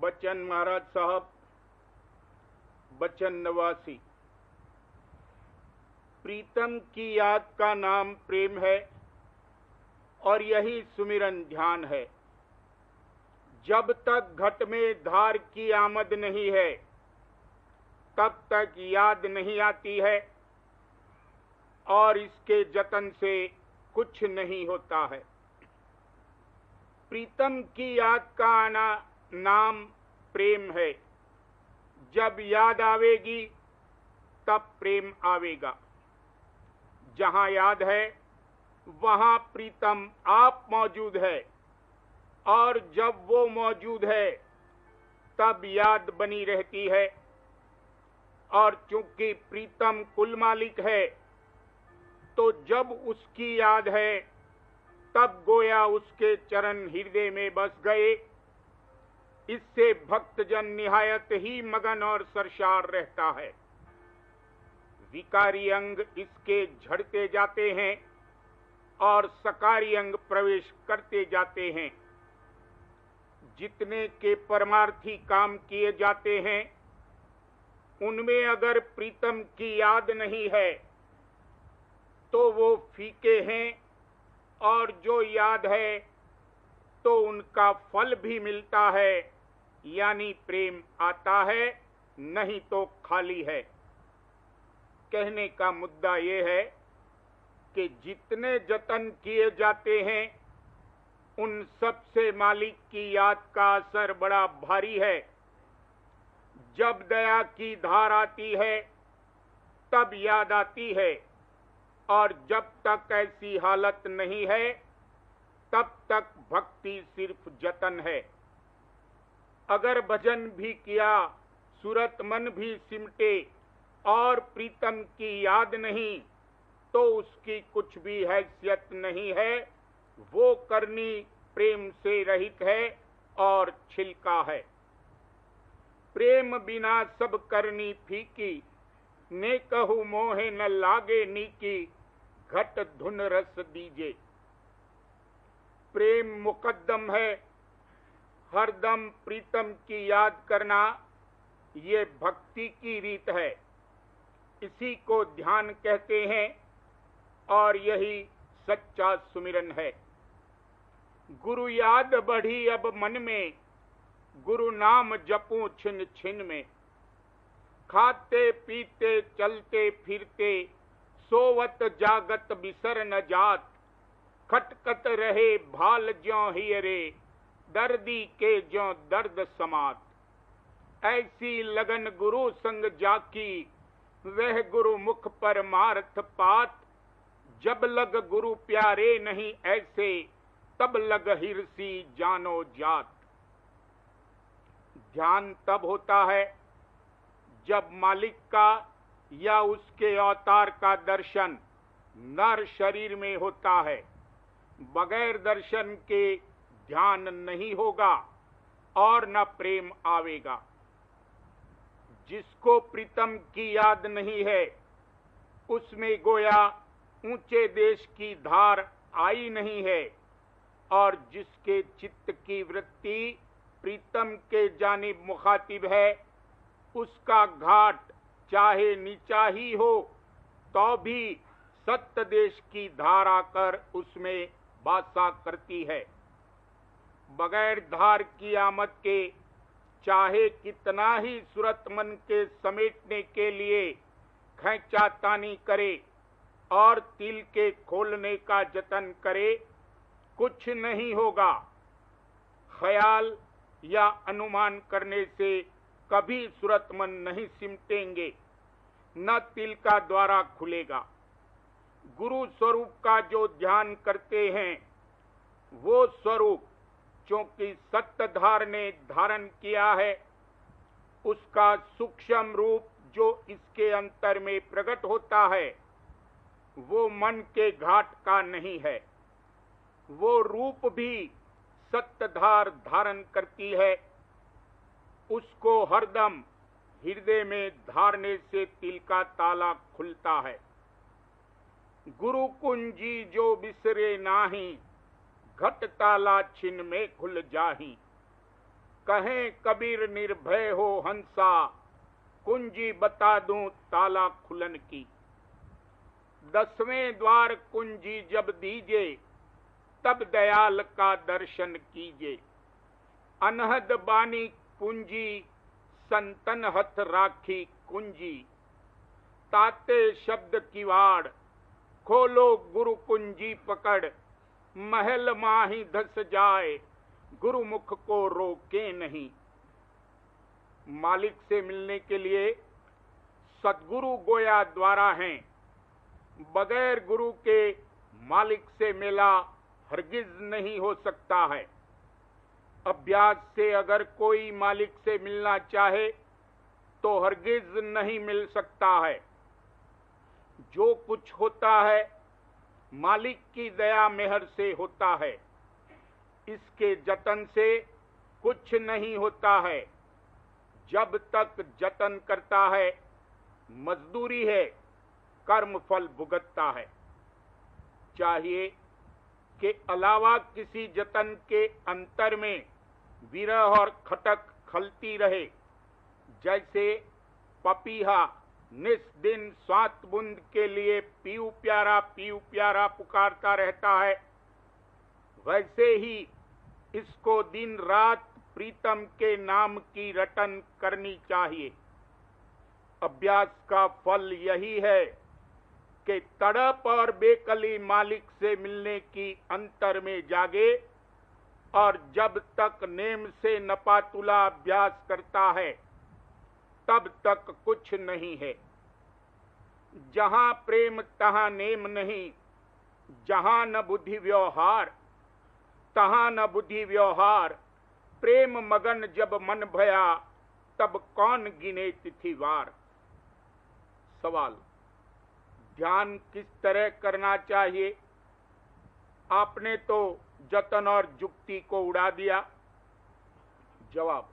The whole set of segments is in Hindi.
बच्चन महाराज साहब, बच्चन नवासी। प्रीतम की याद का नाम प्रेम है और यही सुमिरन ध्यान है। जब तक घट में धार की आमद नहीं है तब तक याद नहीं आती है और इसके जतन से कुछ नहीं होता है। प्रीतम की याद का आना नाम प्रेम है। जब याद आवेगी तब प्रेम आवेगा। जहां याद है वहां प्रीतम आप मौजूद है और जब वो मौजूद है तब याद बनी रहती है। और चूंकि प्रीतम कुल मालिक है तो जब उसकी याद है तब गोया उसके चरण हृदय में बस गए। इससे भक्तजन निहायत ही मगन और सरशार रहता है। विकारी अंग इसके झड़ते जाते हैं और सकारी अंग प्रवेश करते जाते हैं। जितने के परमार्थी काम किए जाते हैं उनमें अगर प्रीतम की याद नहीं है तो वो फीके हैं और जो याद है तो उनका फल भी मिलता है, यानी प्रेम आता है, नहीं तो खाली है। कहने का मुद्दा ये है कि जितने जतन किए जाते हैं उन सब से मालिक की याद का असर बड़ा भारी है। जब दया की धार आती है तब याद आती है और जब तक ऐसी हालत नहीं है तब तक भक्ति सिर्फ जतन है। अगर भजन भी किया, सूरत मन भी सिमटे और प्रीतम की याद नहीं तो उसकी कुछ भी हैसियत नहीं है। वो करनी प्रेम से रहित है और छिलका है। प्रेम बिना सब करनी फीकी, ने कहू मोहे न लागे नीकी, घट धुन रस दीजे। प्रेम मुकद्दम है, हरदम प्रीतम की याद करना ये भक्ति की रीत है। इसी को ध्यान कहते हैं और यही सच्चा सुमिरन है। गुरु याद बढ़ी अब मन में, गुरु नाम जपूं छिन छिन में। खाते पीते चलते फिरते, सोवत जागत बिसर न जात। खटकत रहे भाल ज्यों हियरे, दर्दी के ज्यों दर्द समात। ऐसी लगन गुरु संग जाकी, वह गुरु मुख पर मारथ पात। जब लग गुरु प्यारे नहीं ऐसे, तब लग हिरसी जानो जात। ध्यान तब होता है जब मालिक का या उसके अवतार का दर्शन नर शरीर में होता है। बगैर दर्शन के ध्यान नहीं होगा और न प्रेम आवेगा। जिसको प्रीतम की याद नहीं है उसमें गोया ऊंचे देश की धार आई नहीं है और जिसके चित्त की वृत्ति प्रीतम के जानिब मुखातिब है उसका घाट चाहे नीचा ही हो तो भी सत्य देश की धार आकर उसमें वासा करती है। बगैर धार की आमद के चाहे कितना ही सूरत मन के समेटने के लिए खैंचातानी करे और तिल के खोलने का जतन करे, कुछ नहीं होगा। ख्याल या अनुमान करने से कभी सूरत मन नहीं सिमटेंगे, न तिल का द्वारा खुलेगा। गुरु स्वरूप का जो ध्यान करते हैं वो स्वरूप चूंकि सत्ताधार ने धारण किया है, उसका सूक्ष्म रूप जो इसके अंतर में प्रकट होता है वो मन के घाट का नहीं है। वो रूप भी सत्ताधार धारण करती है। उसको हरदम हृदय में धारने से तिल का ताला खुलता है। गुरु कुंजी जो बिसरे नाही, घट ताला छिन में खुल जाही। कहें कबीर निर्भय हो हंसा, कुंजी बता दूं ताला खुलन की। 10वें द्वार कुंजी जब दीजे, तब दयाल का दर्शन कीजे। अनहद बानी कुंजी, संतन हथ राखी कुंजी। ताते शब्द किवाड़, खोलो गुरु कुंजी पकड़। महल माही धस जाए, गुरु मुख को रोके नहीं। मालिक से मिलने के लिए सद्गुरु गोया द्वारा हैं। बगैर गुरु के मालिक से मिला हरगिज नहीं हो सकता है। अभ्यास से अगर कोई मालिक से मिलना चाहे तो हरगिज नहीं मिल सकता है। जो कुछ होता है मालिक की दया मेहर से होता है। इसके जतन से कुछ नहीं होता है। जब तक जतन करता है मजदूरी है, कर्म फल भुगतता है। चाहिए के अलावा किसी जतन के अंतर में विरह और खटक खलती रहे। जैसे पपीहा निस दिन स्वात बूंद के लिए पीऊ प्यारा पुकारता रहता है, वैसे ही इसको दिन रात प्रीतम के नाम की रटन करनी चाहिए। अभ्यास का फल यही है कि तड़प और बेकली मालिक से मिलने की अंतर में जागे, और जब तक नेम से नपातुला अभ्यास करता है तब तक कुछ नहीं है। जहां प्रेम तहां नेम नहीं, जहां न बुद्धि व्यवहार तहां न बुद्धि व्यवहार। प्रेम मगन जब मन भया, तब कौन गिने तिथिवार। सवाल, ध्यान किस तरह करना चाहिए? आपने तो जतन और जुक्ति को उड़ा दिया। जवाब,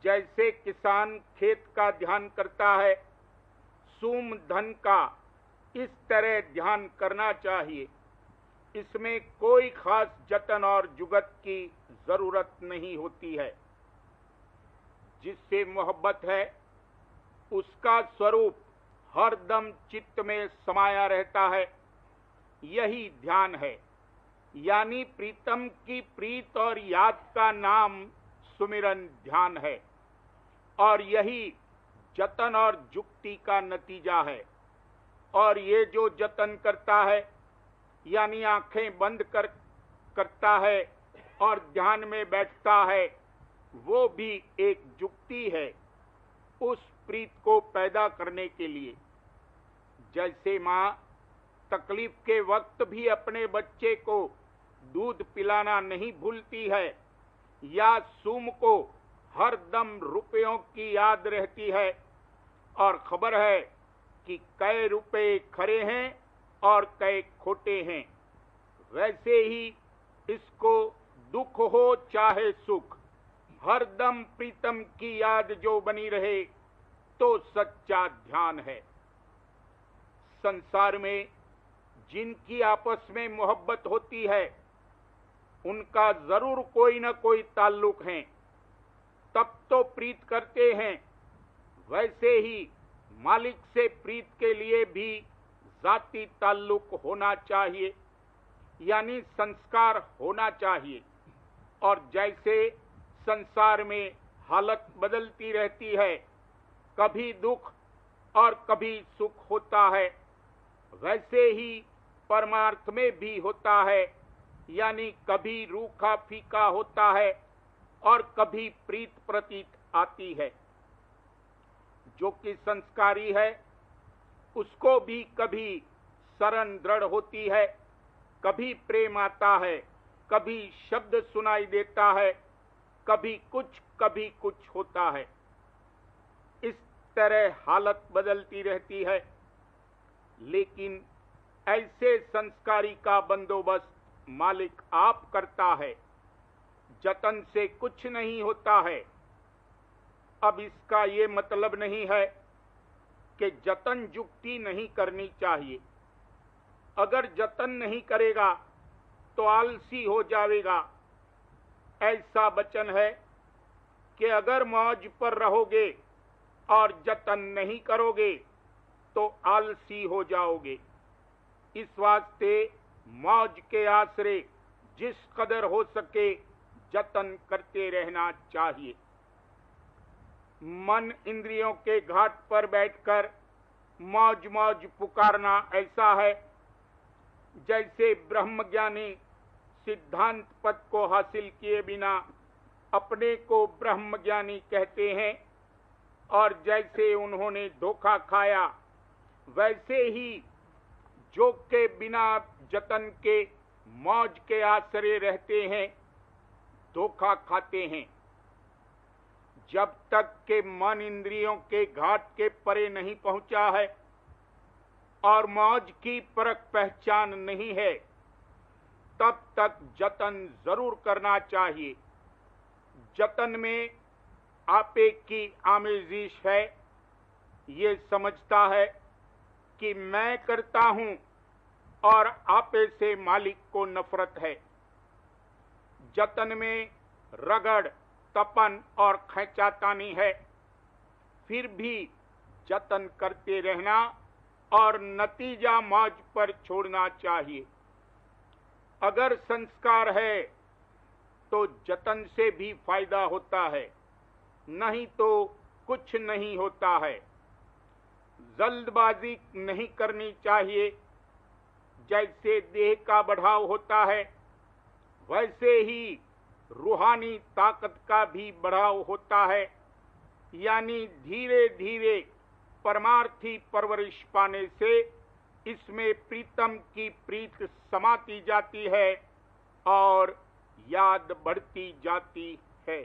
जैसे किसान खेत का ध्यान करता है, सूम धन का इस तरह ध्यान करना चाहिए। इसमें कोई खास जतन और जुगत की जरूरत नहीं होती है। जिससे मोहब्बत है उसका स्वरूप हर दम चित्त में समाया रहता है। यही ध्यान है, यानी प्रीतम की प्रीत और याद का नाम सुमिरन ध्यान है। और यही जतन और जुक्ति का नतीजा है। और ये जो जतन करता है, यानी आंखें बंद करता है और ध्यान में बैठता है, वो भी एक जुक्ति है उस प्रीत को पैदा करने के लिए। जैसे माँ तकलीफ के वक्त भी अपने बच्चे को दूध पिलाना नहीं भूलती है, या सूम को हर दम रुपयों की याद रहती है और खबर है कि कै रुपए खरे हैं और कै खोटे हैं, वैसे ही इसको दुख हो चाहे सुख, हर दम प्रीतम की याद जो बनी रहे तो सच्चा ध्यान है। संसार में जिनकी आपस में मोहब्बत होती है उनका जरूर कोई न कोई ताल्लुक है, तब तो प्रीत करते हैं। वैसे ही मालिक से प्रीत के लिए भी जाती ताल्लुक होना चाहिए, यानी संस्कार होना चाहिए। और जैसे संसार में हालत बदलती रहती है, कभी दुख और कभी सुख होता है, वैसे ही परमार्थ में भी होता है, यानी कभी रूखा फीका होता है और कभी प्रीत प्रतीत आती है। जो कि संस्कारी है उसको भी कभी शरण दृढ़ होती है, कभी प्रेम आता है, कभी शब्द सुनाई देता है, कभी कुछ होता है। इस तरह हालत बदलती रहती है। लेकिन ऐसे संस्कारी का बंदोबस्त मालिक आप करता है। जतन से कुछ नहीं होता है। अब इसका ये मतलब नहीं है कि जतन जुक्ति नहीं करनी चाहिए। अगर जतन नहीं करेगा तो आलसी हो जाएगा, ऐसा वचन है कि अगर मौज पर रहोगे और जतन नहीं करोगे तो आलसी हो जाओगे। इस वास्ते मौज के आसरे जिस कदर हो सके जतन करते रहना चाहिए। मन इंद्रियों के घाट पर बैठकर मौज मौज पुकारना ऐसा है जैसे ब्रह्मज्ञानी सिद्धांत पद को हासिल किए बिना अपने को ब्रह्मज्ञानी कहते हैं, और जैसे उन्होंने धोखा खाया वैसे ही जो के बिना जतन के मौज के आसरे रहते हैं धोखा खाते हैं। जब तक के मन इंद्रियों के घाट के परे नहीं पहुंचा है और मौज की परख पहचान नहीं है, तब तक जतन जरूर करना चाहिए। जतन में आपे की आमेजिश है, ये समझता है कि मैं करता हूं और आपे से मालिक को नफरत है। जतन में रगड़, तपन और खैंचातानी है, फिर भी जतन करते रहना और नतीजा मौज पर छोड़ना चाहिए। अगर संस्कार है तो जतन से भी फायदा होता है, नहीं तो कुछ नहीं होता है। जल्दबाजी नहीं करनी चाहिए। जैसे देह का बढ़ाव होता है वैसे ही रूहानी ताकत का भी बढ़ाव होता है, यानी धीरे धीरे परमार्थी परवरिश पाने से इसमें प्रीतम की प्रीत समाती जाती है और याद बढ़ती जाती है।